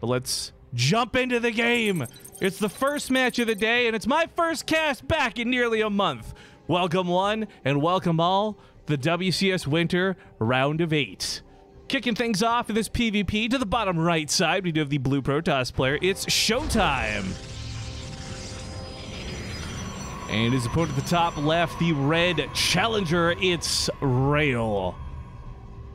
But let's jump into the game. It's the first match of the day, and it's my first cast back in nearly a month. Welcome one, and welcome all, the WCS Winter Round of 8. Kicking things off in this PvP, to the bottom right side, we do have the blue Protoss player. It's Showtime. And his opponent at the top left, the red challenger, it's Ro8.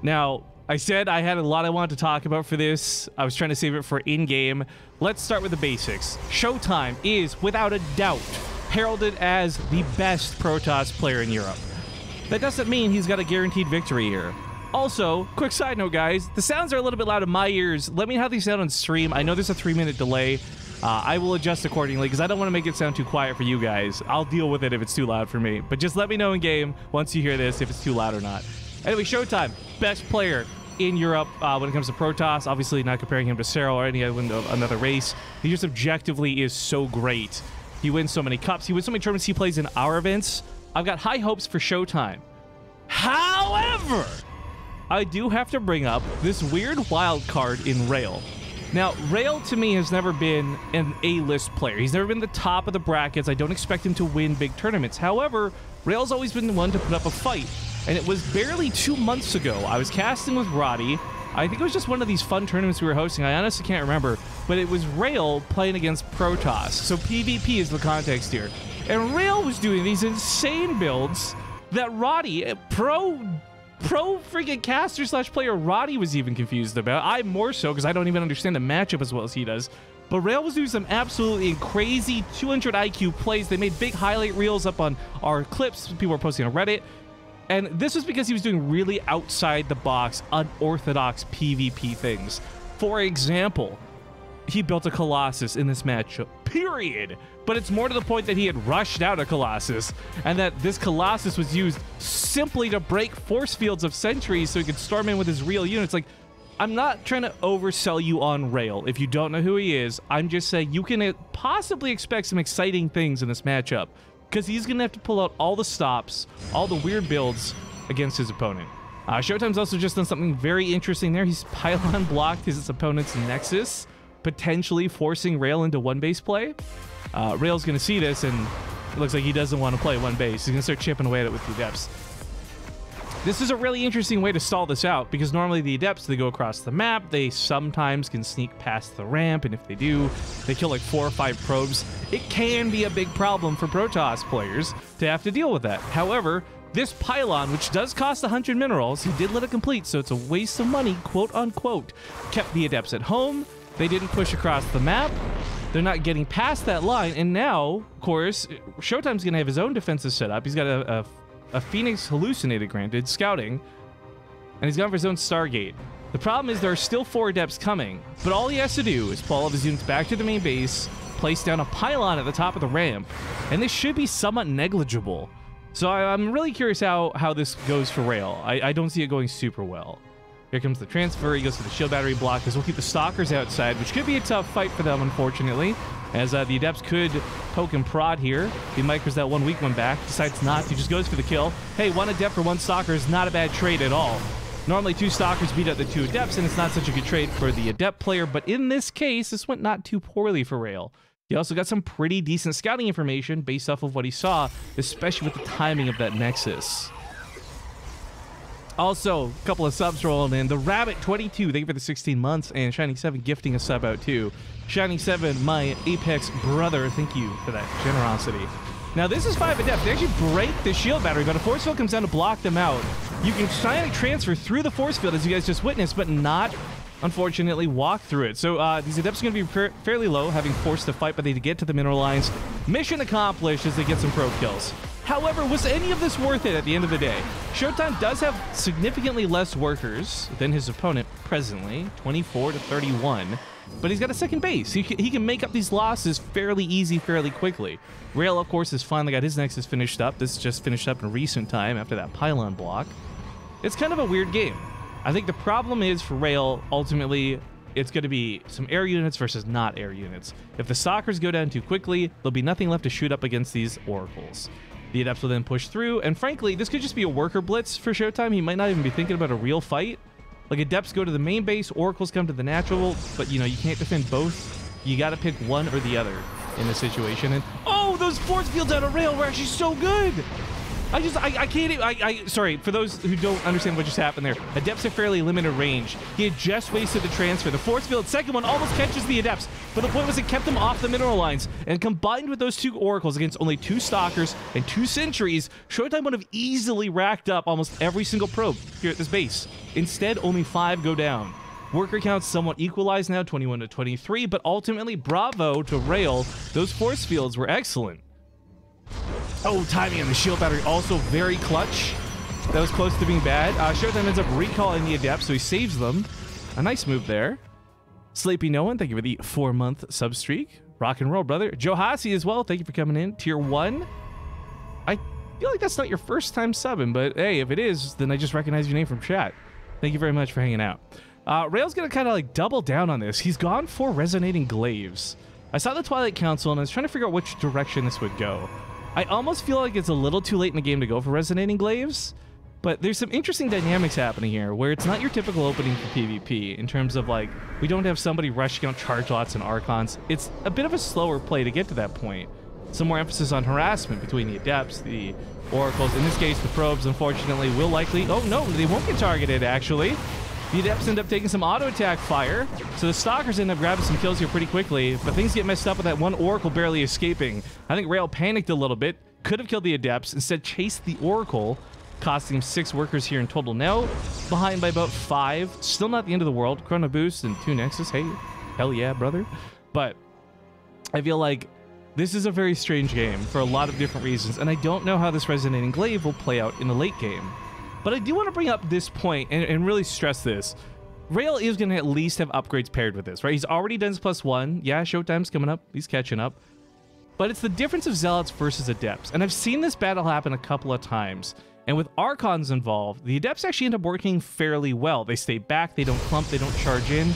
Now, I said I had a lot I wanted to talk about for this. I was trying to save it for in-game. Let's start with the basics. Showtime is, without a doubt, heralded as the best Protoss player in Europe. That doesn't mean he's got a guaranteed victory here. Also, quick side note, guys, the sounds are a little bit loud in my ears. Let me know how these sound on stream. I know there's a 3-minute delay. I will adjust accordingly because I don't want to make it sound too quiet for you guys. I'll deal with it if it's too loud for me. But just let me know in game once you hear this if it's too loud or not. Anyway, Showtime, best player in Europe when it comes to Protoss. Obviously, not comparing him to Cyril or any another race. He just objectively is so great. He wins so many cups. He wins so many tournaments. He plays in our events. I've got high hopes for Showtime. However, I do have to bring up this weird wild card in Ro8. Now, Ro8 to me has never been an A-list player. He's never been the top of the brackets. I don't expect him to win big tournaments. However, Ro8's always been the one to put up a fight. And it was barely 2 months ago. I was casting with Ro8. I think it was just one of these fun tournaments we were hosting. I honestly can't remember. But it was Ro8 playing against Protoss. So PvP is the context here. And Ro8 was doing these insane builds that Ro8, pro freaking caster slash player Ro8 was even confused about. I more so because I don't even understand the matchup as well as he does. But Ro8 was doing some absolutely crazy 200 IQ plays. They made big highlight reels up on our clips people were posting on Reddit. And this was because he was doing really outside the box, unorthodox PvP things. For example, he built a Colossus in this matchup, period. But it's more to the point that he had rushed out a Colossus, and that this Colossus was used simply to break force fields of sentries so he could storm in with his real units. Like, I'm not trying to oversell you on Ro8. If you don't know who he is, I'm just saying you can possibly expect some exciting things in this matchup, because he's going to have to pull out all the stops, all the weird builds against his opponent. Showtime's also just done something very interesting there. He's pylon blocked his opponent's Nexus, potentially forcing Ro8 into one base play. Ro8's going to see this, and it looks like he doesn't want to play one base. He's going to start chipping away at it with the Adepts. This is a really interesting way to stall this out, because normally the Adepts, they go across the map. They sometimes can sneak past the ramp, and if they do, they kill like 4 or 5 probes. It can be a big problem for Protoss players to have to deal with that. However, this pylon, which does cost 100 minerals, he did let it complete, so it's a waste of money, quote unquote, kept the Adepts at home. They didn't push across the map. They're not getting past that line. And now, of course, Showtime's going to have his own defensive setup. He's got a Phoenix hallucinated, granted, scouting. And he's gone for his own Stargate. The problem is there are still 4 Adepts coming. But all he has to do is pull all of his units back to the main base, place down a pylon at the top of the ramp, and this should be somewhat negligible. So I'm really curious how this goes for Ro8. I don't see it going super well. Here comes the transfer. He goes to the shield battery block because we'll keep the Stalkers outside, which could be a tough fight for them, unfortunately, as the Adepts could poke and prod here. He micros that one weak one back, decides not to, just goes for the kill. Hey, 1 Adept for 1 Stalker is not a bad trade at all. Normally 2 Stalkers beat out the 2 Adepts, and it's not such a good trade for the Adept player, but in this case, this went not too poorly for Ro8. He also got some pretty decent scouting information based off of what he saw, especially with the timing of that Nexus. Also, a couple of subs rolling in. The Rabbit22, thank you for the 16 months, and Shining7 gifting a sub out too. Shining7, my Apex brother, thank you for that generosity. Now, this is 5 Adepts. They actually break the shield battery, but a force field comes down to block them out. You can try to transfer through the force field, as you guys just witnessed, but not, unfortunately, walk through it. So these Adepts are going to be fairly low, having forced to fight, but they get to the mineral lines. Mission accomplished as they get some probe kills. However, was any of this worth it at the end of the day? Showtime does have significantly less workers than his opponent presently, 24 to 31, but he's got a second base. He can make up these losses fairly easy, fairly quickly. Ro8, of course, has finally got his Nexus finished up. This just finished up in recent time after that pylon block. It's kind of a weird game. I think the problem is for Ro8, ultimately, it's going to be some air units versus not air units. If the Stalkers go down too quickly, there'll be nothing left to shoot up against these Oracles. The Adepts will then push through, and frankly, this could just be a worker blitz for Showtime. He might not even be thinking about a real fight. Like, Adepts go to the main base, Oracles come to the natural, but, you know, you can't defend both. You got to pick one or the other in this situation. And, oh, those force fields out of rail were actually so good. I can't even, sorry, for those who don't understand what just happened there, Adepts have fairly limited range. He had just wasted the transfer. The force field, second one, almost catches the Adepts, but the point was it kept them off the mineral lines, and combined with those 2 Oracles against only 2 Stalkers and 2 Sentries, Showtime would have easily racked up almost every single probe here at this base. Instead, only 5 go down. Worker counts somewhat equalized now, 21 to 23, but ultimately, bravo to Rail. Those force fields were excellent. Oh, timing on the shield battery also very clutch. That was close to being bad. Showtime ends up recalling the Adepts, so he saves them. A nice move there. Sleepy No One, thank you for the 4-month sub streak. Rock and roll, brother. Joe Hassi as well, thank you for coming in. Tier 1. I feel like that's not your first time subbing, but hey, if it is, then I just recognize your name from chat. Thank you very much for hanging out. Rail's gonna kind of like double down on this. He's gone for Resonating Glaives. I saw the Twilight Council and I was trying to figure out which direction this would go. I almost feel like it's a little too late in the game to go for Resonating Glaives, but there's some interesting dynamics happening here where it's not your typical opening for PvP in terms of, like, we don't have somebody rushing out charge lots and Archons. It's a bit of a slower play to get to that point. Some more emphasis on harassment between the Adepts, the Oracles. In this case, the probes, unfortunately, will likely... Oh, no, they won't get targeted, actually. The Adepts end up taking some auto-attack fire, so the Stalkers end up grabbing some kills here pretty quickly, but things get messed up with that one Oracle barely escaping. I think Rail panicked a little bit, could have killed the Adepts, instead chased the Oracle, costing him 6 workers here in total. Now, behind by about 5, still not the end of the world. Chrono Boost and 2 Nexus, hey, hell yeah, brother. But I feel like this is a very strange game for a lot of different reasons, and I don't know how this Resonating Glaive will play out in the late game. But I do want to bring up this point and really stress this. Rail is going to at least have upgrades paired with this, right? He's already done his +1. Yeah, Showtime's coming up. He's catching up. But it's the difference of Zealots versus Adepts. And I've seen this battle happen a couple of times. And with Archons involved, the Adepts actually end up working fairly well. They stay back, they don't clump, they don't charge in.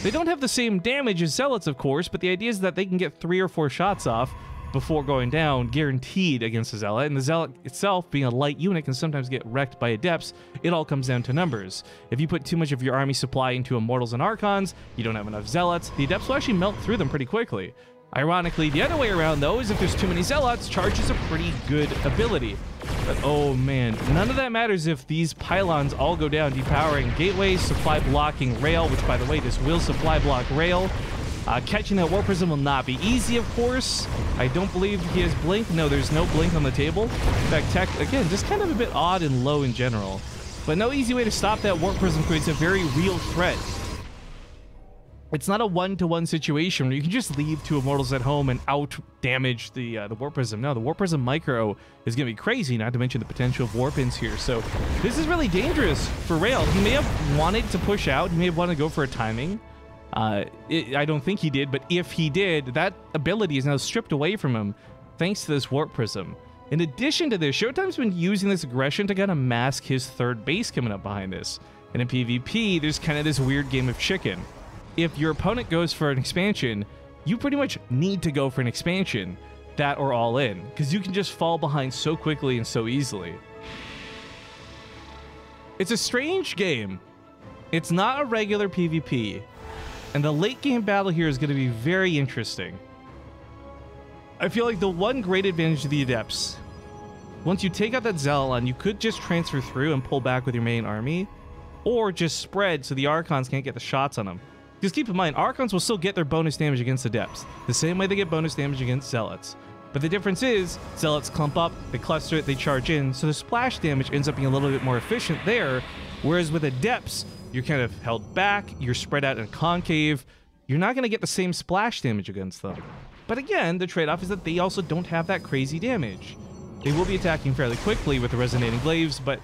They don't have the same damage as Zealots, of course, but the idea is that they can get 3 or 4 shots off before going down, guaranteed against the Zealot. And the Zealot itself, being a light unit, can sometimes get wrecked by Adepts. It all comes down to numbers. If you put too much of your army supply into Immortals and Archons, you don't have enough Zealots, the Adepts will actually melt through them pretty quickly. Ironically, the other way around, though, is if there's too many Zealots, Charge is a pretty good ability. But oh man, none of that matters if these pylons all go down, depowering gateways, supply blocking Rail, which, by the way, this will supply block Rail. Catching that Warp Prism will not be easy, of course. I don't believe he has Blink. No, there's no Blink on the table. In fact, Tech, again, just kind of a bit odd and low in general. But no easy way to stop that Warp Prism creates a very real threat. It's not a one-to-one situation where you can just leave 2 Immortals at home and out-damage the Warp Prism. No, the Warp Prism Micro is going to be crazy, not to mention the potential of Warp-ins here. So this is really dangerous for Rail. He may have wanted to push out. He may have wanted to go for a timing. I don't think he did, but if he did, that ability is now stripped away from him thanks to this Warp Prism. In addition to this, Showtime's been using this aggression to kind of mask his 3rd base coming up behind this. And in PvP, there's kind of this weird game of chicken. If your opponent goes for an expansion, you pretty much need to go for an expansion, that or all in, because you can just fall behind so quickly and so easily. It's a strange game. It's not a regular PvP. And the late game battle here is going to be very interesting. I feel like the one great advantage of the Adepts, once you take out that Zealon, you could just transfer through and pull back with your main army, or just spread so the Archons can't get the shots on them. Because keep in mind, Archons will still get their bonus damage against Adepts, the same way they get bonus damage against Zealots. But the difference is, Zealots clump up, they cluster it, they charge in, so the splash damage ends up being a little bit more efficient there, whereas with Adepts, you're kind of held back, you're spread out in a concave, you're not going to get the same splash damage against them. But again, the trade-off is that they also don't have that crazy damage. They will be attacking fairly quickly with the Resonating Glaives, but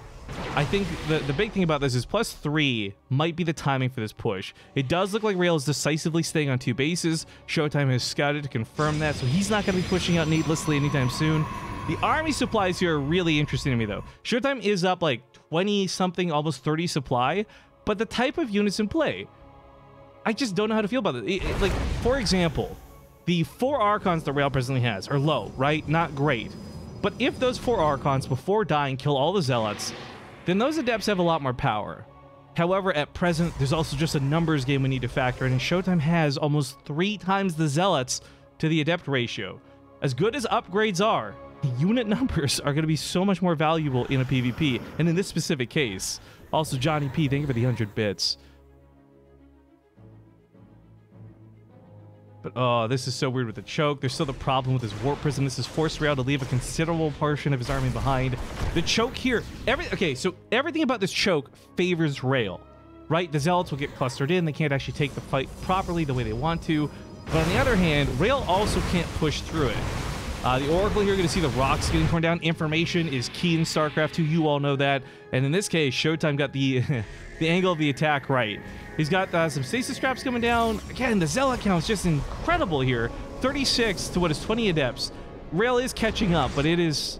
I think the big thing about this is +3 might be the timing for this push. It does look like Rail is decisively staying on 2 bases. Showtime has scouted to confirm that, so he's not going to be pushing out needlessly anytime soon. The army supplies here are really interesting to me, though. Showtime is up like 20-something, almost 30 supply, but the type of units in play, I just don't know how to feel about it. Like, for example, the 4 Archons that Rail presently has are low, right? Not great. But if those 4 Archons before dying kill all the Zealots, then those Adepts have a lot more power. However, at present, there's also just a numbers game we need to factor in, and Showtime has almost 3 times the Zealots to the Adept ratio. As good as upgrades are, the unit numbers are going to be so much more valuable in a PvP, and in this specific case. Also, Johnny P, thank you for the 100 bits. But, oh, this is so weird with the choke. There's still the problem with his Warp Prism. This is forced Rail to leave a considerable portion of his army behind. The choke here, okay, so everything about this choke favors Rail, right? The Zealots will get clustered in. They can't actually take the fight properly the way they want to. But on the other hand, Rail also can't push through it. The Oracle here, going to see the rocks getting torn down. Information is key in StarCraft 2. You all know that. And in this case, Showtime got the the angle of the attack right. He's got some stasis traps coming down. Again, the Zealot count is just incredible here. 36 to what is 20 Adepts. Rail is catching up, but it is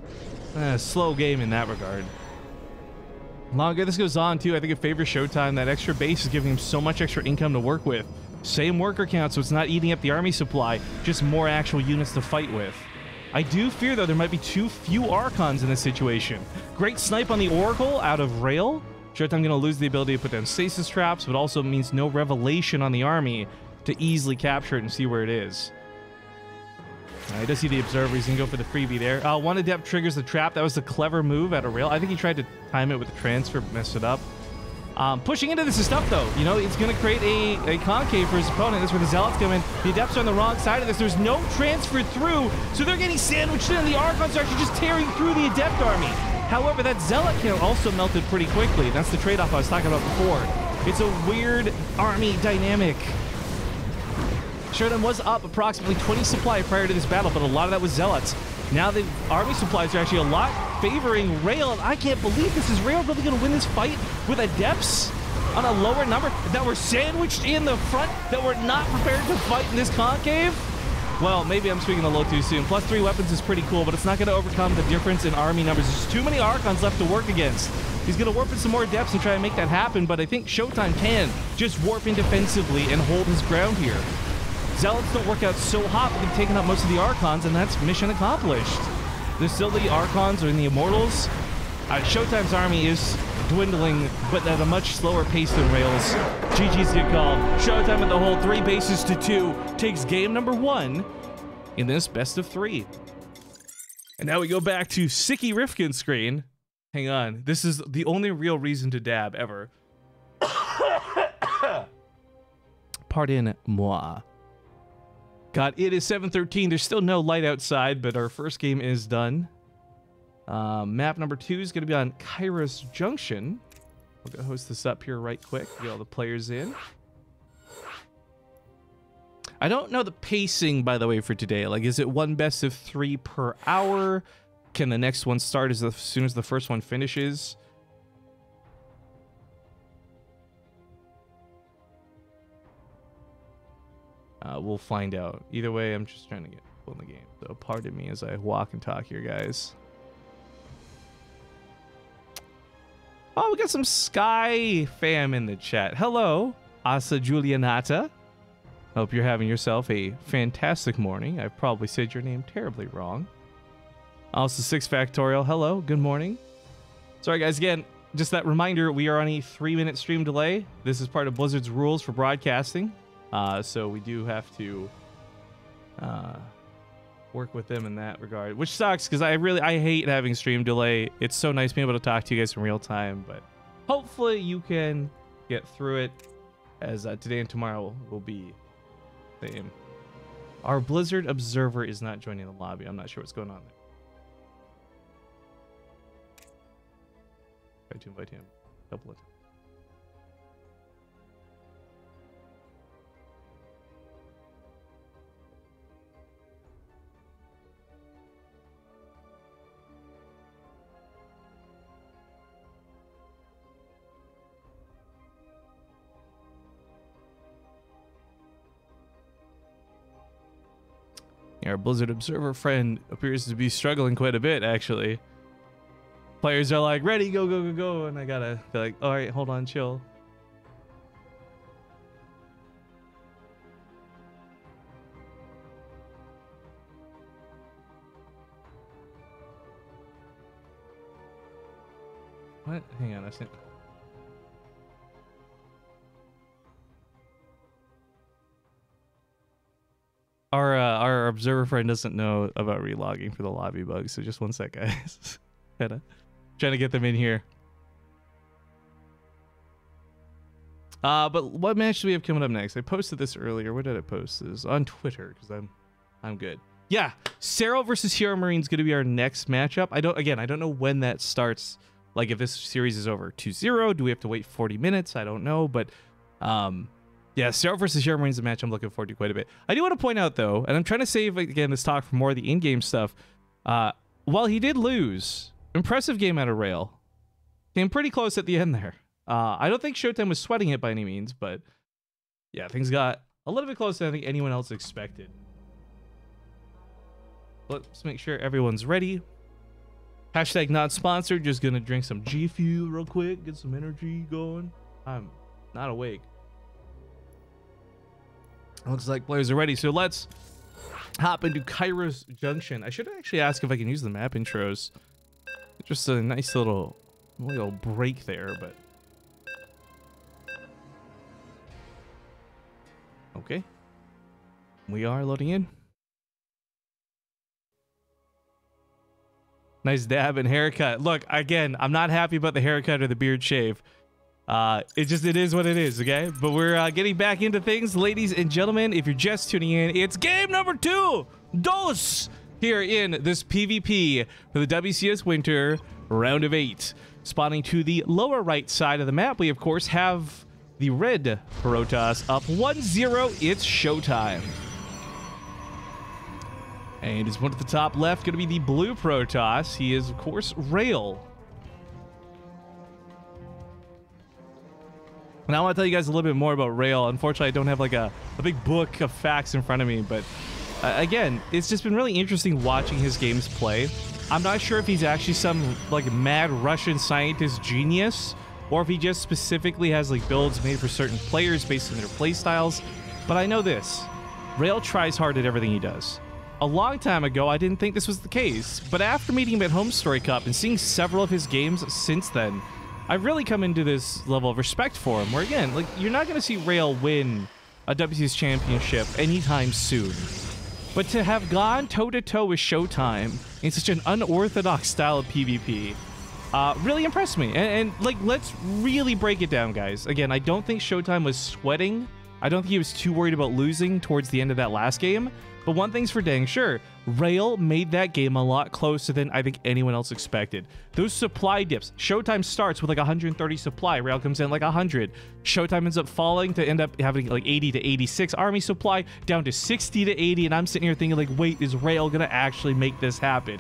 a slow game in that regard. Longer this goes on, too, I think it favors Showtime. That extra base is giving him so much extra income to work with. Same worker count, so it's not eating up the army supply, just more actual units to fight with. I do fear, though, there might be too few Archons in this situation. Great snipe on the Oracle out of Rail. Showtime going to lose the ability to put down stasis traps, but also means no revelation on the army to easily capture it and see where it is. He does see the Observer. He's going to go for the freebie there. One Adept triggers the trap. That was a clever move out of Rail. I think he tried to time it with the transfer, but messed it up. Pushing into this is tough, though. You know, it's going to create a concave for his opponent. That's where the Zealots come in. The Adepts are on the wrong side of this. There's no transfer through, so they're getting sandwiched in, and the Archons are actually just tearing through the Adept army. However, that Zealot count also melted pretty quickly. That's the trade-off I was talking about before. It's a weird army dynamic. Showtime was up approximately 20 supply prior to this battle, but a lot of that was Zealots. Now the army supplies are actually a lot favoring Rail, and I can't believe this. Is Rail really going to win this fight with Adepts on a lower number that were sandwiched in the front, that were not prepared to fight in this concave? Well, maybe I'm speaking a little too soon. Plus 3 weapons is pretty cool, but it's not going to overcome the difference in army numbers. There's too many Archons left to work against. He's going to warp in some more Adepts and try and make that happen, but I think Showtime can just warp in defensively and hold his ground here. Zealots don't work out so hot, but they've taken out most of the Archons, and that's mission accomplished. There's still the Archons or the Immortals. Showtime's army is dwindling, but at a much slower pace than Rail's. GG's get called. Showtime at the whole 3 bases to 2 takes game number 1 in this best of 3. And now we go back to Sicky Rifkin's screen. Hang on. This is the only real reason to dab ever. Pardon moi. God, it is 7:13. There's still no light outside, but our first game is done. Map number 2 is going to be on Kairos Junction. We'll go host this up here right quick. Get all the players in. I don't know the pacing, by the way, for today. Like, is it 1 best of 3 per hour? Can the next one start as soon as the first one finishes? We'll find out. Either way, I'm just trying to get in the game. So pardon me as I walk and talk here, guys. Oh, we got some Sky fam in the chat. Hello, Asa Julianata. Hope you're having yourself a fantastic morning. I've probably said your name terribly wrong. Also, 6 Factorial. Hello, good morning. Sorry, guys. Again, just that reminder, we are on a 3-minute stream delay. This is part of Blizzard's rules for broadcasting. So we do have to work with them in that regard, which sucks because I hate having stream delay. It's so nice being able to talk to you guys in real time, but hopefully you can get through it, as today and tomorrow will be the same. Our Blizzard observer is not joining the lobby. I'm not sure what's going on there. Try to invite him a couple of times. Our Blizzard Observer friend appears to be struggling quite a bit, actually. Players are like, ready, go, go, go, go, and I gotta be like, all right, hold on, chill. What? Hang on, I think. our observer friend doesn't know about relogging for the lobby bug, so just one sec, guys. Trying to get them in here. But what match do we have coming up next? I posted this earlier. Where did I post this? On Twitter, because I'm good. Yeah, Cerro versus Hero Marine is going to be our next matchup. I don't know when that starts. Like if this series is over 2-0, do we have to wait 40 minutes? I don't know, but yeah, Cerro versus Hero Marine is a match I'm looking forward to quite a bit. I do want to point out though, and I'm trying to save again this talk for more of the in-game stuff. While he did lose, impressive game out of Rail. Came pretty close at the end there. I don't think Showtime was sweating it by any means, but yeah, things got a little bit closer than I think anyone else expected. Let's make sure everyone's ready. Hashtag not sponsored. Just gonna drink some G Fuel real quick, get some energy going. I'm not awake. Looks like players are ready, so let's hop into Kairos Junction. I should actually ask if I can use the map intros. Just a nice little break there, but okay. We are loading in. Nice dab and haircut. Look, again, I'm not happy about the haircut or the beard shave. It is what it is, okay? But we're getting back into things. Ladies and gentlemen, if you're just tuning in, it's game number 2, dos, here in this PvP for the WCS Winter Round of 8. Spawning to the lower right side of the map, we, of course, have the red Protoss up 1-0. It's Showtime. And his one at the top left going to be the blue Protoss. He is, of course, Rail. Now I want to tell you guys a little bit more about Rail. Unfortunately, I don't have like a big book of facts in front of me, but again, it's just been really interesting watching his games play. I'm not sure if he's actually some like mad Russian scientist genius, or if he just specifically has like builds made for certain players based on their play styles. But I know this: Rail tries hard at everything he does. A long time ago, I didn't think this was the case, but after meeting him at Home Story Cup and seeing several of his games since then, I've really come into this level of respect for him, where again, like, you're not going to see Rail win a WCS championship anytime soon. But to have gone toe-to-toe with Showtime in such an unorthodox style of PvP really impressed me. And like, let's really break it down, guys. Again, I don't think Showtime was sweating. I don't think he was too worried about losing towards the end of that last game. But one thing's for dang sure, Rail made that game a lot closer than I think anyone else expected. Those supply dips, Showtime starts with like 130 supply, Rail comes in like 100. Showtime ends up falling to end up having like 80 to 86 army supply, down to 60 to 80, and I'm sitting here thinking like, wait, is Rail gonna actually make this happen?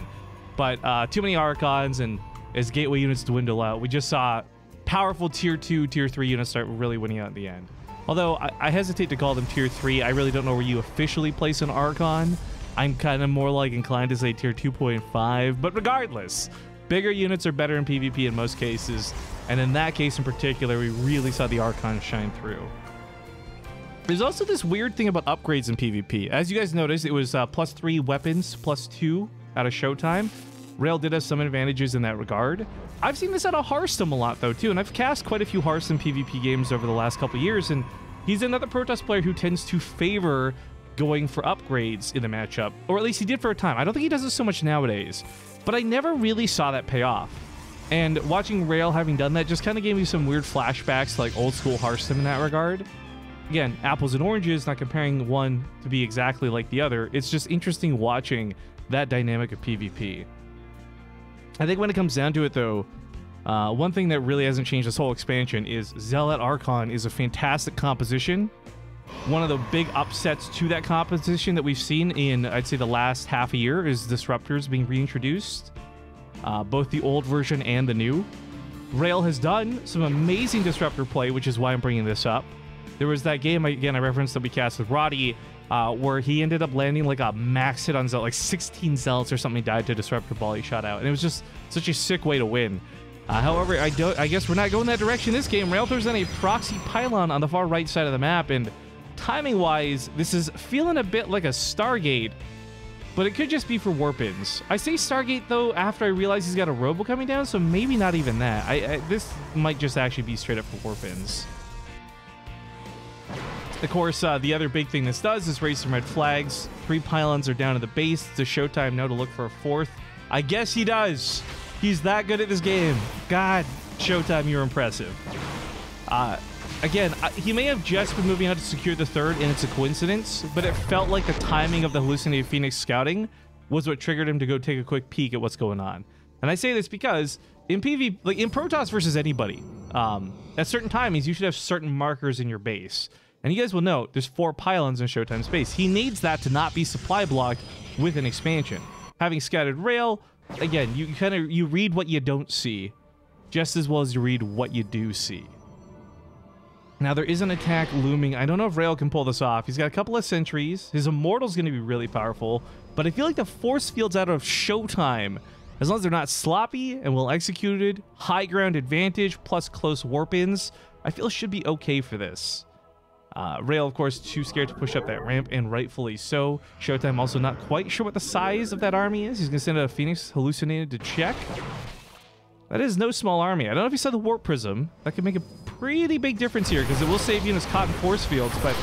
But too many Archons, and as gateway units dwindle out, we just saw powerful tier 2, tier 3 units start really winning out in the end. Although I hesitate to call them tier 3, I really don't know where you officially place an Archon. I'm kind of more like inclined to say tier 2.5, but regardless, bigger units are better in PvP in most cases, and in that case in particular, we really saw the Archon shine through. There's also this weird thing about upgrades in PvP. As you guys noticed, it was +3 weapons, +2 out of Showtime. Rail did have some advantages in that regard. I've seen this out of Hearthstone a lot though too, and I've cast quite a few Hearthstone PvP games over the last couple years, and he's another Protoss player who tends to favor going for upgrades in the matchup, or at least he did for a time. I don't think he does it so much nowadays, but I never really saw that pay off. And watching Rail having done that just kind of gave me some weird flashbacks to like old school Hearthstone in that regard. Again, apples and oranges, not comparing one to be exactly like the other. It's just interesting watching that dynamic of PvP. I think when it comes down to it, though, one thing that really hasn't changed this whole expansion is Zealot Archon is a fantastic composition. One of the big upsets to that composition that we've seen in, I'd say, the last half a year is Disruptors being reintroduced, both the old version and the new. Rail has done some amazing Disruptor play, which is why I'm bringing this up. There was that game, again, I referenced that we cast with Ro8, where he ended up landing like a max hit on Zealot, like 16 Zealots or something died to Disruptor ball he shot out. And it was just such a sick way to win. However, I guess we're not going that direction this game. Rail throws in a proxy pylon on the far right side of the map, and timing-wise, this is feeling a bit like a Stargate, but it could just be for Warpins. I say Stargate, though, after I realize he's got a Robo coming down, so maybe not even that. This might just actually be straight up for Warpins. Of course, the other big thing this does is raise some red flags. 3 pylons are down at the base. It's a Showtime now to look for a 4th. I guess he does. He's that good at this game. God, Showtime, you're impressive. Again, he may have just been moving out to secure the 3rd, and it's a coincidence, but it felt like the timing of the hallucinated Phoenix scouting was what triggered him to go take a quick peek at what's going on. And I say this because in PvP, like in Protoss versus anybody, at certain timings, you should have certain markers in your base. And you guys will note there's 4 pylons in Showtime's base. He needs that to not be supply blocked with an expansion. Having scouted rail, again, you read what you don't see just as well as you read what you do see. Now, there is an attack looming. I don't know if Rail can pull this off. He's got a couple of sentries. His Immortal's going to be really powerful, but I feel like the force fields out of Showtime, as long as they're not sloppy and well executed, high ground advantage plus close warp-ins, I feel should be okay for this. Rail, of course, too scared to push up that ramp, and rightfully so. Showtime also not quite sure what the size of that army is. He's going to send out a Phoenix hallucinated to check. That is no small army. I don't know if you saw the Warp Prism. That could make a pretty big difference here, because it will save units caught in force fields, but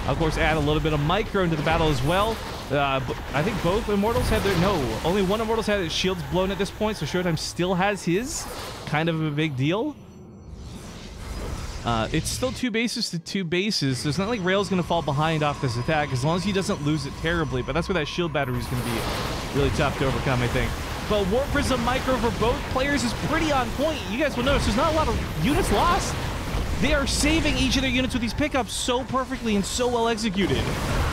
of course add a little bit of micro into the battle as well. I think both Immortals had their... No, only one Immortal's had its shields blown at this point, so Showtime still has his. Kind of a big deal. It's still 2 bases to 2 bases, so it's not like Rail's going to fall behind off this attack, as long as he doesn't lose it terribly, but that's where that shield battery is going to be really tough to overcome, I think. But Warp Prism micro for both players is pretty on point. You guys will notice there's not a lot of units lost. They are saving each of their units with these pickups so perfectly and so well executed.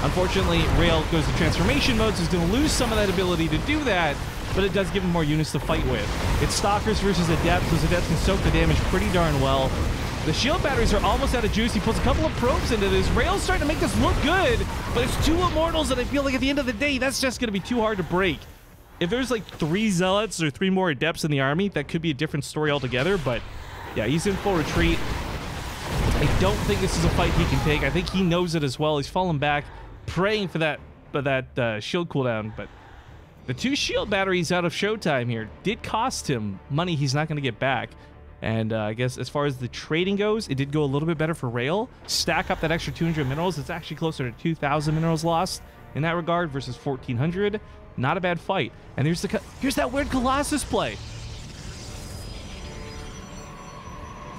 Unfortunately, Rail goes to transformation mode, so he's going to lose some of that ability to do that, but it does give him more units to fight with. It's Stalkers versus Adepts. Those Adepts can soak the damage pretty darn well. The shield batteries are almost out of juice. He puts a couple of probes into this. Rail's starting to make this look good, but it's 2 Immortals, and I feel like at the end of the day, that's just going to be too hard to break. If there's like 3 Zealots or 3 more Adepts in the army, that could be a different story altogether, but yeah, he's in full retreat. I don't think this is a fight he can take. I think he knows it as well. He's fallen back, praying for that shield cooldown, but the 2 shield batteries out of Showtime here did cost him money he's not going to get back. And I guess as far as the trading goes, it did go a little bit better for Rail. Stack up that extra 200 minerals. It's actually closer to 2,000 minerals lost in that regard versus 1,400. Not a bad fight. And here's that weird Colossus play.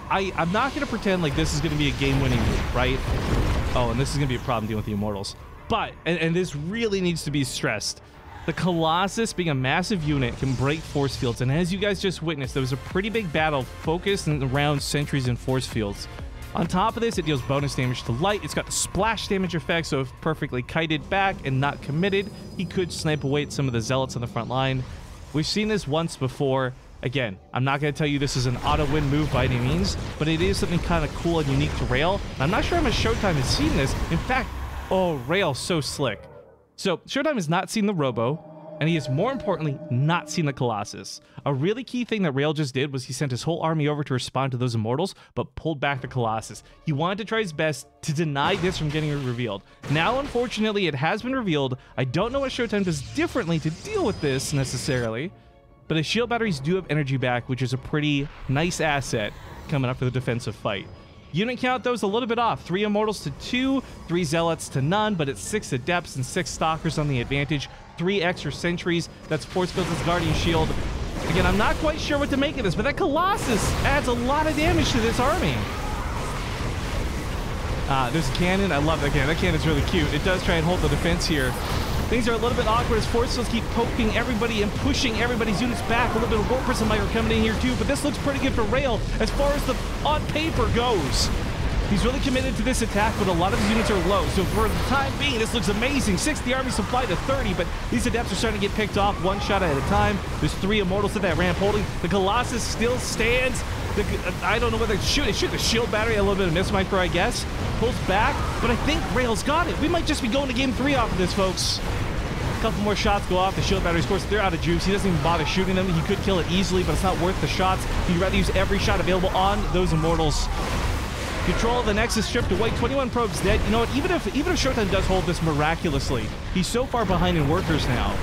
I'm not going to pretend like this is going to be a game-winning move, right? Oh, and this is going to be a problem dealing with the Immortals. But, and this really needs to be stressed, the Colossus, being a massive unit, can break force fields. And as you guys just witnessed, there was a pretty big battle focused around sentries and force fields. On top of this, it deals bonus damage to light. It's got the splash damage effect, so if perfectly kited back and not committed, he could snipe away at some of the Zealots on the front line. We've seen this once before. Again, I'm not going to tell you this is an auto-win move by any means, but it is something kind of cool and unique to Rail. And I'm not sure how much Showtime has seen this. In fact, oh, Rail's so slick. So, Showtime has not seen the Robo, and he has, more importantly, not seen the Colossus. A really key thing that Rail just did was he sent his whole army over to respond to those Immortals, but pulled back the Colossus. He wanted to try his best to deny this from getting revealed. Now, unfortunately, it has been revealed. I don't know what Showtime does differently to deal with this, necessarily, but his shield batteries do have energy back, which is a pretty nice asset coming up for the defensive fight. Unit count, though, is a little bit off. 3 Immortals to 2, 3 Zealots to none, but it's 6 Adepts and 6 Stalkers on the advantage. 3 extra sentries. That's Force Fields' Guardian Shield. Again, I'm not quite sure what to make of this, but that Colossus adds a lot of damage to this army. There's a cannon. I love that cannon. That cannon's really cute. It does try and hold the defense here. Things are a little bit awkward as Force Fields keep poking everybody and pushing everybody's units back. A little bit of Warp Prism micro coming in here too, but this looks pretty good for Rail as far as the on paper goes. He's really committed to this attack, but a lot of his units are low. So for the time being, this looks amazing. 60 army supply to 30, but these Adepts are starting to get picked off one shot at a time. There's 3 Immortals at that ramp holding. The Colossus still stands. I don't know whether to shoot the shield battery, a little bit of miss micro, I guess. Pulls back, but I think Rail's got it. We might just be going to game 3 off of this, folks. A couple more shots go off. The shield batteries, of course, they're out of juice. He doesn't even bother shooting them. He could kill it easily, but it's not worth the shots. He'd rather use every shot available on those Immortals. Control of the Nexus stripped away. 21 probes dead. You know what? Even if Showtime does hold this miraculously, he's so far behind in workers now.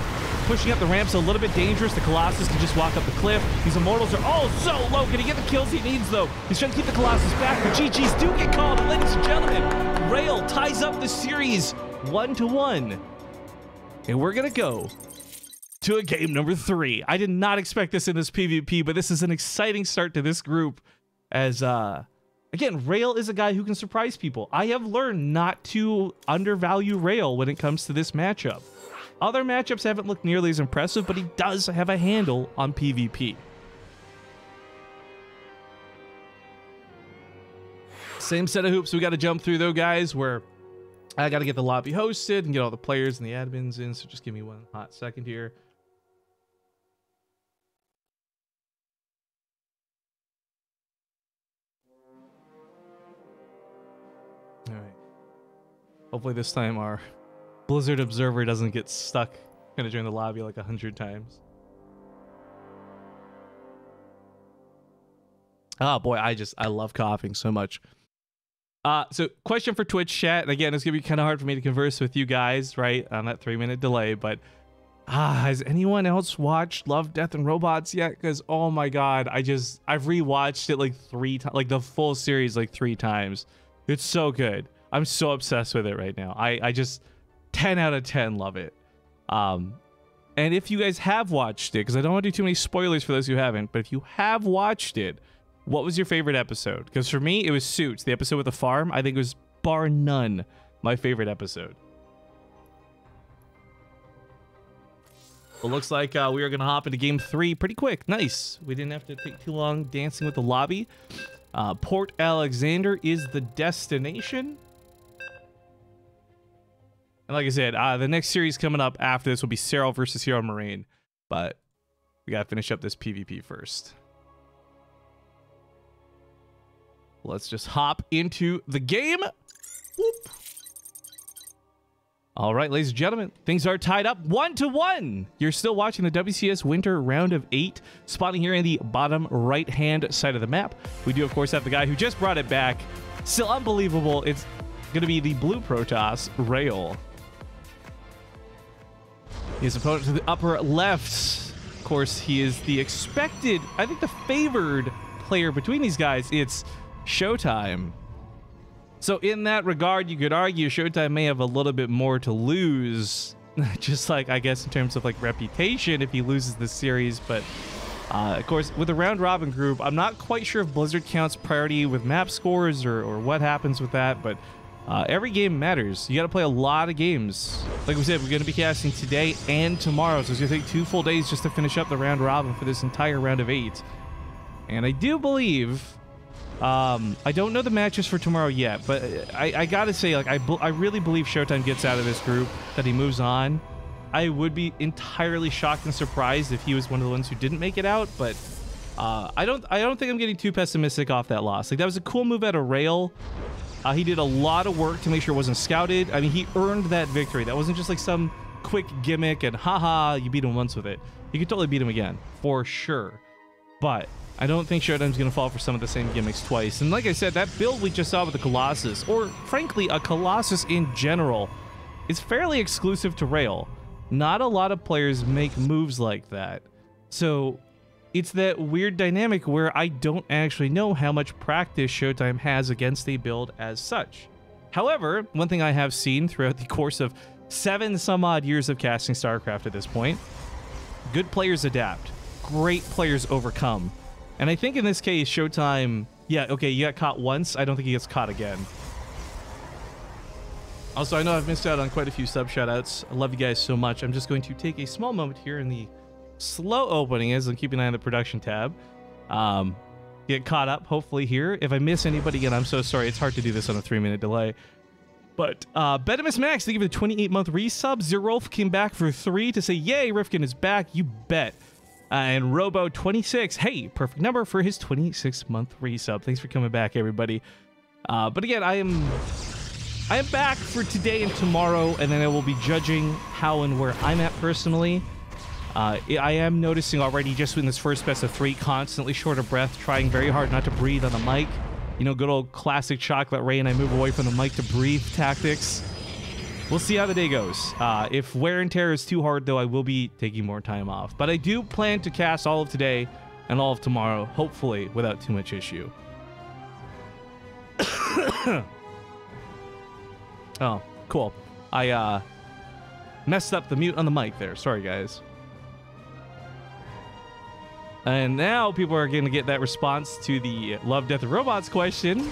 pushing up the ramps a little bit dangerous. The Colossus can just walk up the cliff. These Immortals are all so low. Can he get the kills he needs, though? He's trying to keep the Colossus back, but GGs do get called. And ladies and gentlemen, Rail ties up the series 1-1. And we're going to go to a game number 3. I did not expect this in this PvP, but this is an exciting start to this group as, again, Rail is a guy who can surprise people. I have learned not to undervalue Rail when it comes to this matchup. Other matchups haven't looked nearly as impressive, but he does have a handle on PvP. Same set of hoops we got to jump through, though, guys, where I got to get the lobby hosted and get all the players and the admins in, so just give me one hot second here. All right. Hopefully this time our Blizzard observer doesn't get stuck kind of join the lobby like 100 times. Oh boy, I love coughing so much. So question for Twitch chat, and again, it's gonna be kind of hard for me to converse with you guys, right, on that 3-minute delay, but has anyone else watched Love, Death, and Robots yet? Because oh my god, I've rewatched it like 3 times, like the full series like 3 times. It's so good. I'm so obsessed with it right now. I just 10 out of 10 love it. And if you guys have watched it, because I don't want to do too many spoilers for those who haven't, but if you have watched it, what was your favorite episode? Because for me, it was Suits, the episode with the farm. I think it was bar none my favorite episode. Well, looks like we are going to hop into game 3 pretty quick. Nice. We didn't have to take too long dancing with the lobby. Port Alexander is the destination. And like I said, the next series coming up after this will be Serral versus Hero Marine. But we got to finish up this PvP first. Let's just hop into the game. Whoop. All right, ladies and gentlemen, things are tied up 1-1. You're still watching the WCS Winter Round of 8, spotting here in the bottom right-hand side of the map. We do, of course, have the guy who just brought it back. Still unbelievable. It's going to be the blue Protoss, Rail. His opponent to the upper left. Of course, he is the expected, I think the favored player between these guys. It's Showtime. So in that regard, you could argue Showtime may have a little bit more to lose, just like, I guess, in terms of like reputation if he loses this series. But of course, with the round robin group, I'm not quite sure if Blizzard counts priority with map scores or what happens with that, but every game matters. You got to play a lot of games. Like we said, we're going to be casting today and tomorrow, so it's going to take 2 full days just to finish up the round robin for this entire round of 8. And I do believe, I don't know the matches for tomorrow yet, but I got to say, like, I really believe Showtime gets out of this group, that he moves on. I would be entirely shocked and surprised if he was one of the ones who didn't make it out, but I don't think I'm getting too pessimistic off that loss. Like, that was a cool move out of Rail. He did a lot of work to make sure it wasn't scouted. I mean, he earned that victory. That wasn't just like some quick gimmick and haha, you beat him once with it. You could totally beat him again, for sure. But I don't think Showtime's going to fall for some of the same gimmicks twice. And like I said, that build we just saw with the Colossus, or frankly, a Colossus in general, is fairly exclusive to Rail. Not a lot of players make moves like that. So it's that weird dynamic where I don't actually know how much practice Showtime has against a build as such. However, one thing I have seen throughout the course of 7 some odd years of casting StarCraft at this point, good players adapt, great players overcome. And I think in this case, Showtime, yeah, okay, you got caught once. I don't think he gets caught again. Also, I know I've missed out on quite a few sub shoutouts. I love you guys so much. I'm just going to take a small moment here in the slow opening as I'm keeping an eye on the production tab. Get caught up, hopefully, here. If I miss anybody again, I'm so sorry. It's hard to do this on a 3-minute delay. But Betimus Max, they give it a 28-month resub. Zerolf came back for 3 to say, yay, Rifkin is back. You bet. And Robo26, hey, perfect number for his 26-month resub. Thanks for coming back, everybody. But again, I am back for today and tomorrow, and then I will be judging how and where I'm at personally. I am noticing already just in this first best of 3, constantly short of breath, trying very hard not to breathe on the mic. You know, good old classic Chocolate Ray and I move away from the mic to breathe tactics. We'll see how the day goes. If wear and tear is too hard, though, I will be taking more time off. But I do plan to cast all of today and all of tomorrow, hopefully without too much issue. Oh, cool. I messed up the mute on the mic there. Sorry, guys. And now people are going to get that response to the Love, Death, and Robots question.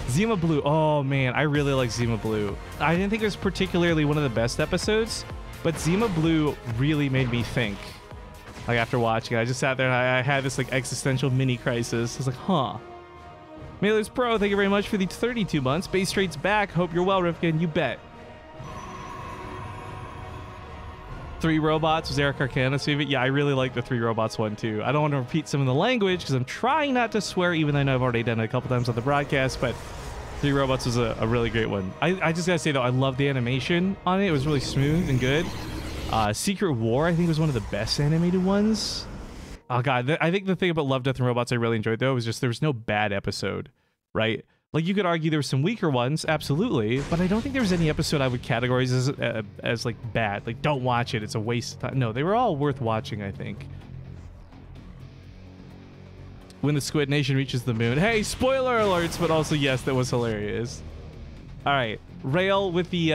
Zima Blue. Oh, man, I really like Zima Blue. I didn't think it was particularly one of the best episodes, but Zima Blue really made me think. Like, after watching it, I just sat there and I had this, like, existential mini crisis. I was like, huh. Mailers Pro, thank you very much for the 32 months. Base Trade's back. Hope you're well, Rifkin. You bet. 3 Robots was Eric Arcana's favorite. Yeah, I really like the 3 Robots one, too. I don't want to repeat some of the language because I'm trying not to swear, even though I know I've already done it a couple times on the broadcast, but 3 Robots was a really great one. I just gotta say, though, I love the animation on it. It was really smooth and good. Secret War, I think, was one of the best animated ones. Oh, God. I think the thing about Love, Death, and Robots I really enjoyed, though, was just there was no bad episode, right? Like, you could argue there were some weaker ones, absolutely, but I don't think there was any episode I would categorize as like, bad. Like, don't watch it. It's a waste of time. No, they were all worth watching, I think. When the Squid Nation reaches the moon. Hey, spoiler alerts, but also, yes, that was hilarious. All right. Rail with the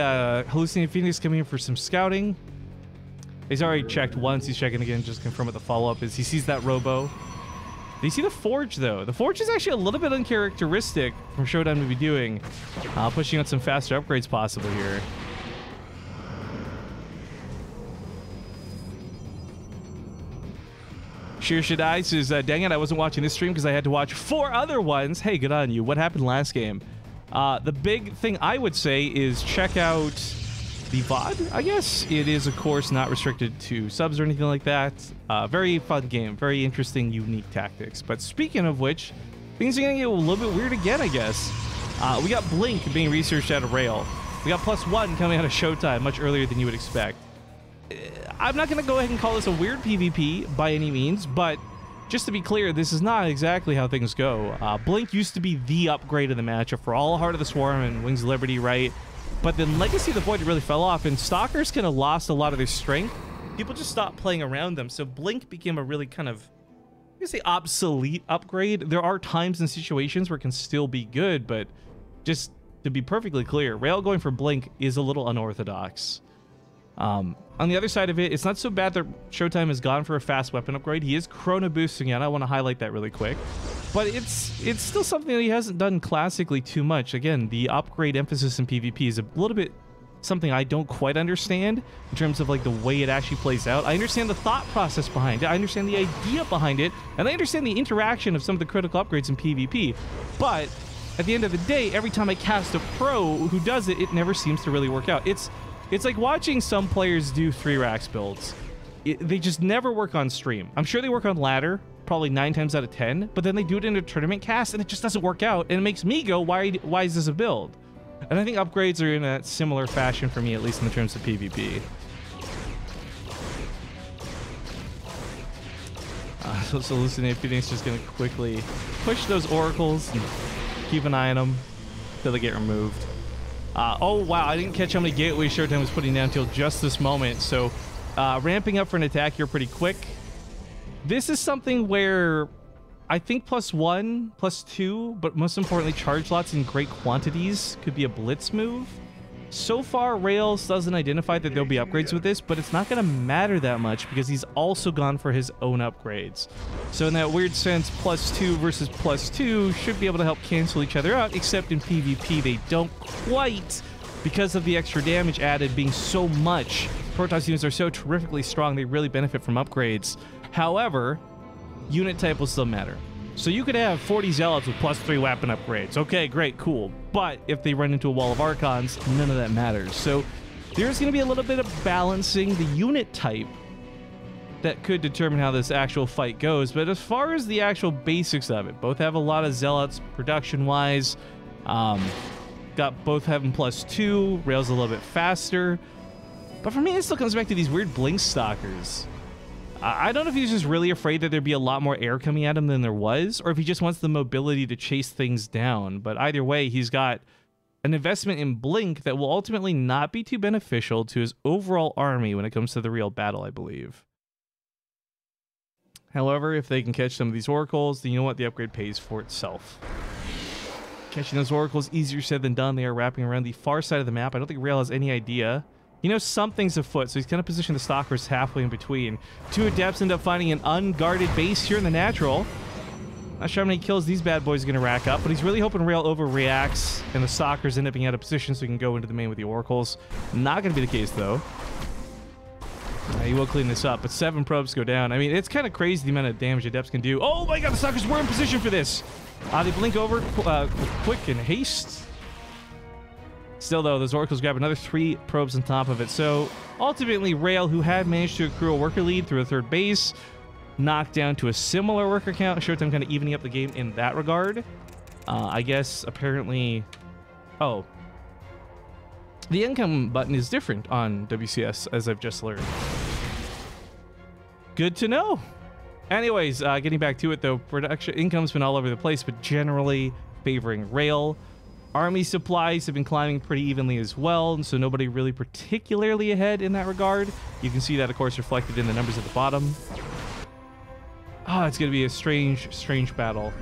Hallucinating Phoenix coming in for some scouting. He's already checked once. He's checking again, just to confirm what the follow-up is. He sees that Robo. Do you see the Forge, though? The Forge is actually a little bit uncharacteristic from Showtime to be doing. Pushing out some faster upgrades possibly here. Shir Shaddai says, dang it, I wasn't watching this stream because I had to watch 4 other ones. Hey, good on you. What happened last game? The big thing I would say is check out the VOD, I guess. It is, of course, not restricted to subs or anything like that. Very fun game. Very interesting, unique tactics. But speaking of which, things are going to get a little bit weird again, I guess. We got Blink being researched out of Rail. We got +1 coming out of Showtime much earlier than you would expect. I'm not going to go ahead and call this a weird PvP by any means, but just to be clear, this is not exactly how things go. Blink used to be the upgrade of the matchup for all Heart of the Swarm and Wings of Liberty, right? But then Legacy of the Void really fell off, and Stalkers kind of lost a lot of their strength. People just stopped playing around them, so Blink became a really kind of, I guess, say obsolete upgrade. There are times and situations where it can still be good, but just to be perfectly clear, Rail going for Blink is a little unorthodox. On the other side of it, it's not so bad that Showtime has gone for a fast weapon upgrade. He is chrono boosting it. I want to highlight that really quick. But it's still something that he hasn't done classically too much. Again, the upgrade emphasis in PvP is a little bit something I don't quite understand in terms of like the way it actually plays out. I understand the thought process behind it. I understand the idea behind it. And I understand the interaction of some of the critical upgrades in PvP. But at the end of the day, every time I cast a pro who does it, it never seems to really work out. It's like watching some players do 3 racks builds. They just never work on stream. I'm sure they work on ladder, probably 9 times out of 10, but then they do it in a tournament cast and it just doesn't work out, and it makes me go, why is this a build? And I think upgrades are in a similar fashion for me, at least in the terms of PvP. So Hallucinating Phoenix just gonna quickly push those oracles and keep an eye on them until they get removed. Oh, wow, I didn't catch how many gateways Showtime was putting down until just this moment. So ramping up for an attack here pretty quick. This is something where I think +1, +2, but most importantly, charge lots in great quantities could be a blitz move. So far, Rails doesn't identify that there'll be upgrades with this, but it's not going to matter that much because he's also gone for his own upgrades. So in that weird sense, +2 versus +2 should be able to help cancel each other out, except in PvP they don't quite, because of the extra damage added being so much. Protoss units are so terrifically strong, they really benefit from upgrades. However, unit type will still matter. So you could have 40 Zealots with +3 weapon upgrades. Okay, great, cool. But if they run into a wall of Archons, none of that matters. So there's going to be a little bit of balancing the unit type that could determine how this actual fight goes. But as far as the actual basics of it, both have a lot of Zealots production-wise. Got both having +2. Rail's a little bit faster. But for me, it still comes back to these weird Blink Stalkers. I don't know if he's just really afraid that there'd be a lot more air coming at him than there was, or if he just wants the mobility to chase things down. But either way, he's got an investment in Blink that will ultimately not be too beneficial to his overall army when it comes to the real battle, I believe. However, if they can catch some of these oracles, then you know what? The upgrade pays for itself. Catching those oracles, easier said than done. They are wrapping around the far side of the map. I don't think Rail has any idea. He knows something's afoot, so he's kind of positioned the Stalkers halfway in between. Two Adepts end up finding an unguarded base here in the natural. Not sure how many kills these bad boys are going to rack up, but he's really hoping Rail overreacts and the Stalkers end up being out of position so he can go into the main with the oracles. Not going to be the case, though. He will clean this up, but 7 probes go down. I mean, it's kind of crazy the amount of damage Adepts can do. Oh my god, the Stalkers were in position for this! They blink over quick and haste. Still, though, those oracles grab another 3 probes on top of it. So, ultimately, Rail, who had managed to accrue a worker lead through a 3rd base, knocked down to a similar worker count. Showtime kind of evening up the game in that regard. I guess, apparently... Oh. The income button is different on WCS, as I've just learned. Good to know. Anyways, getting back to it, though, production income's been all over the place, but generally favoring Rail. Army supplies have been climbing pretty evenly as well, and so nobody really particularly ahead in that regard. You can see that, of course, reflected in the numbers at the bottom. It's going to be a strange battle.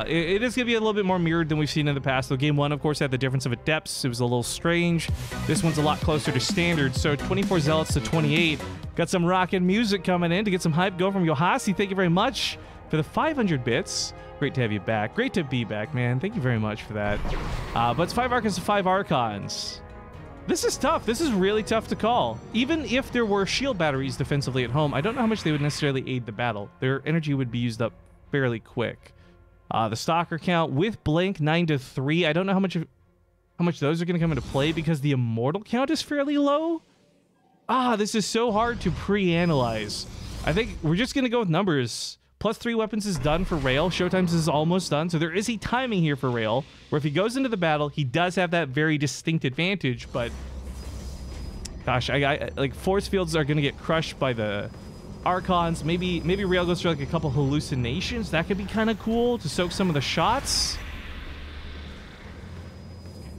It is going to be a little bit more mirrored than we've seen in the past. Though Game 1, of course, had the difference of Adepts. It was a little strange. This one's a lot closer to standard. So 24 Zealots to 28. Got some rockin' music coming in to get some hype going from Yohasi. Thank you very much for the 500 bits. Great to have you back. Great to be back, man. Thank you very much for that. But it's 5 Archons to 5 Archons. This is tough. This is really tough to call. Even if there were shield batteries defensively at home, I don't know how much they would necessarily aid the battle. Their energy would be used up fairly quick. The Stalker count with Blink 9 to 3. I don't know how much those are going to come into play because the Immortal count is fairly low. This is so hard to pre-analyze. I think we're just going to go with numbers. +3 weapons is done for Rail. Showtime's is almost done. So there is a timing here for Rail, where if he goes into the battle, he does have that very distinct advantage. But gosh, like force fields are going to get crushed by the Archons. Maybe Rail goes through like a couple hallucinations. That could be kind of cool to soak some of the shots.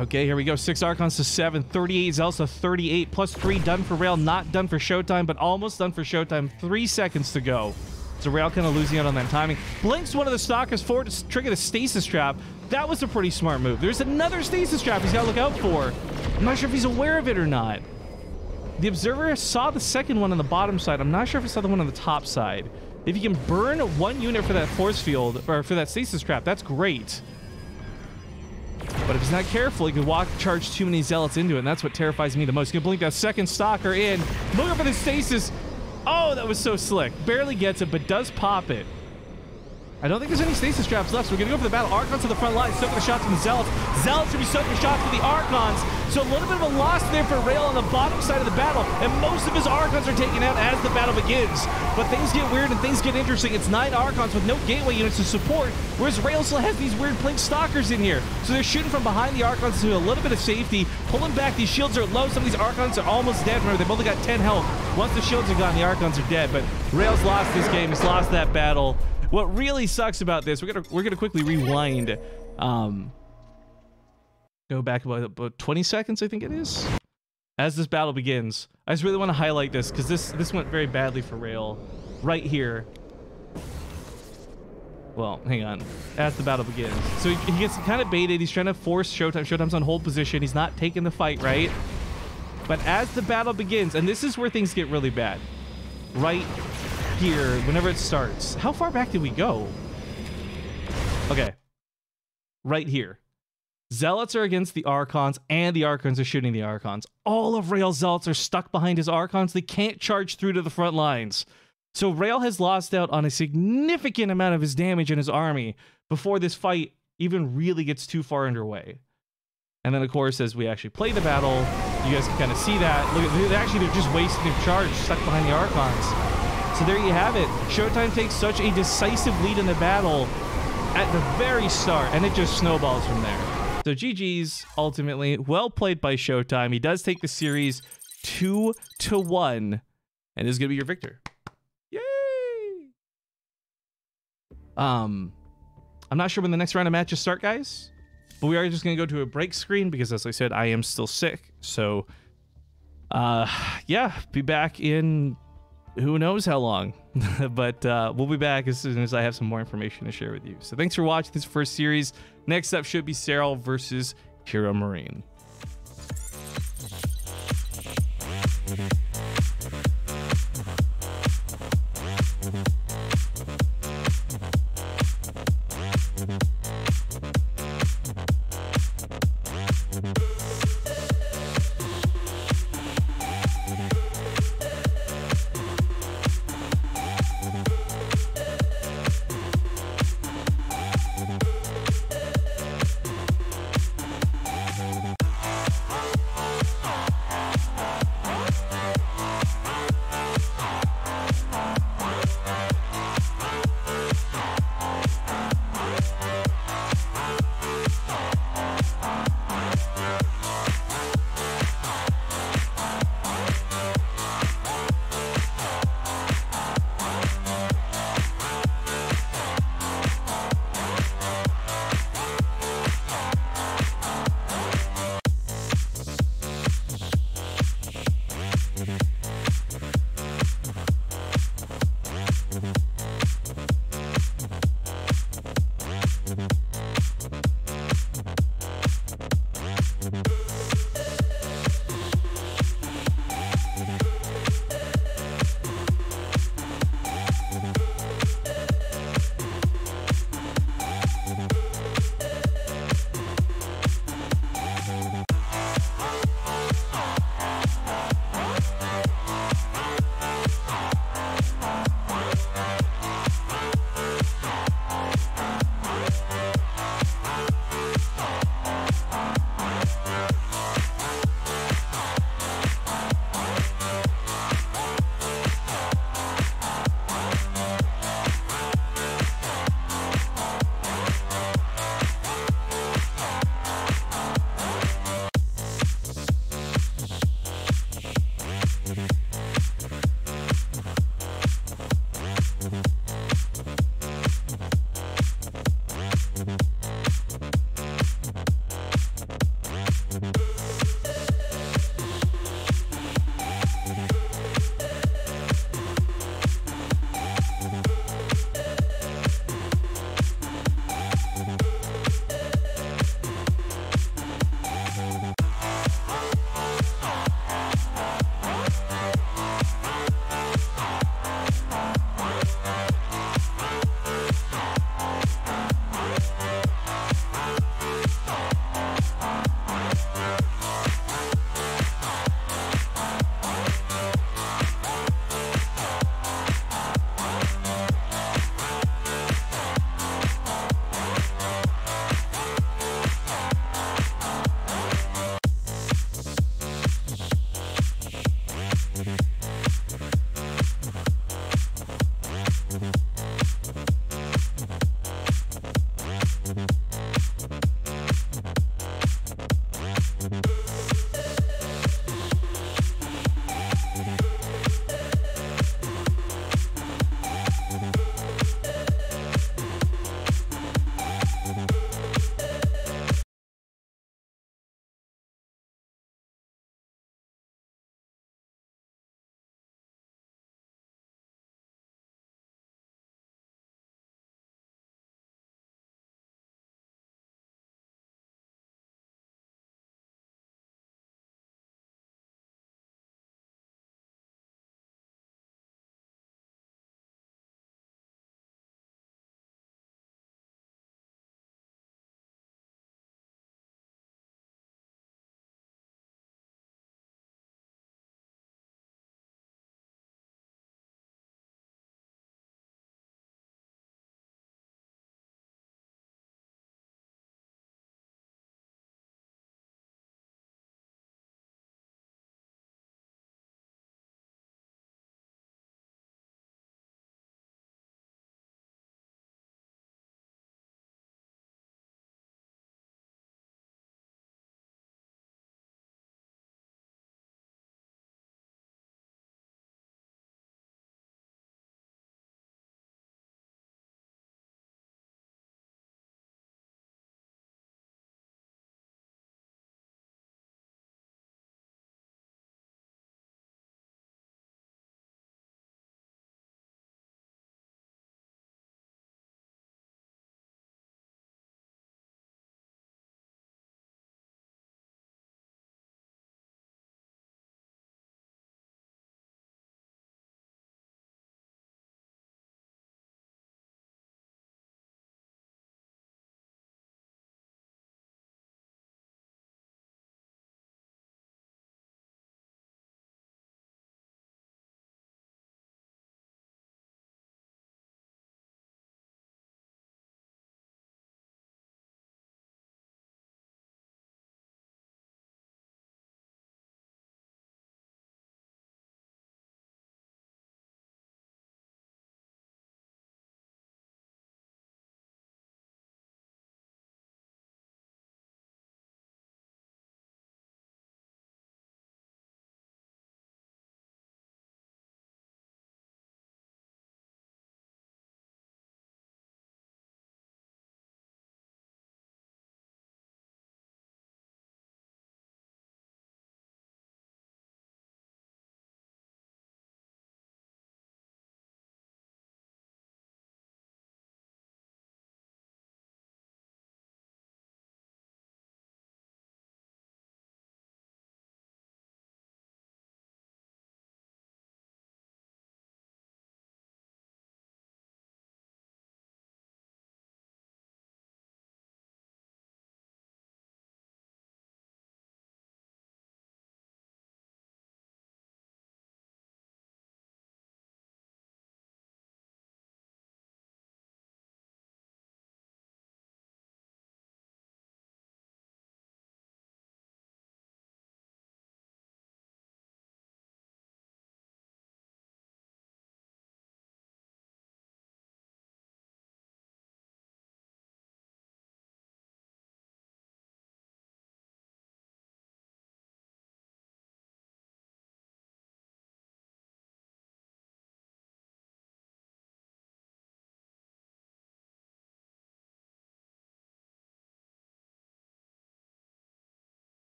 Okay, here we go. 6 Archons to 7. 38 Zealots to 38. +3 done for Rail. Not done for Showtime, but almost done for Showtime. 3 seconds to go. So Rail kind of losing out on that timing. Blinks one of the Stalkers forward to trigger the stasis trap. That was a pretty smart move. There's another stasis trap he's got to look out for. I'm not sure if he's aware of it or not. The Observer saw the second one on the bottom side. I'm not sure if he saw the one on the top side. If you can burn 1 unit for that force field, or for that stasis trap, that's great. But if he's not careful, he could charge too many Zealots into it, and that's what terrifies me the most. He's gonna blink that second Stalker in. Looking for the stasis. Oh, that was so slick. Barely gets it, but does pop it. I don't think there's any stasis traps left, so we're going to go for the battle. Archons to the front line, soaking the shots from the Zealots. Zealots should be soaking the shots from the Archons. So a little bit of a loss there for Rail on the bottom side of the battle, and most of his Archons are taken out as the battle begins. But things get weird and things get interesting. It's 9 Archons with no gateway units to support, whereas Rail still has these weird Blink Stalkers in here. So they're shooting from behind the Archons to a little bit of safety, pulling back. These shields are low. Some of these Archons are almost dead. Remember, they've only got 10 health. Once the shields are gone, the Archons are dead. But Rail's lost this game. He's lost that battle. What really sucks about this, we're gonna quickly rewind. Go back about 20 seconds, I think it is. As this battle begins, I just really want to highlight this because this went very badly for Rail right here. Well, hang on. As the battle begins, so he gets kind of baited. He's trying to force Showtime. Showtime's on hold position. He's not taking the fight, right? But as the battle begins, and this is where things get really bad, right here, whenever it starts. How far back did we go? Okay. Right here. Zealots are against the Archons, and the Archons are shooting the Archons. All of Rail's Zealots are stuck behind his Archons. They can't charge through to the front lines. So Rail has lost out on a significant amount of his damage in his army before this fight even really gets too far underway. And then, of course, as we actually play the battle, you guys can kind of see that. Look at, they're just wasting their charge, stuck behind the Archons. So there you have it. Showtime takes such a decisive lead in the battle at the very start, and it just snowballs from there. So GG's, ultimately. Well played by Showtime. He does take the series 2-1, and is going to be your victor. Yay! I'm not sure when the next round of matches start, guys. But we are just going to go to a break screen because, as I said, I am still sick. So, yeah, be back in who knows how long. But we'll be back as soon as I have some more information to share with you. So thanks for watching this first series. Next up should be Cyril versus Hero Marine.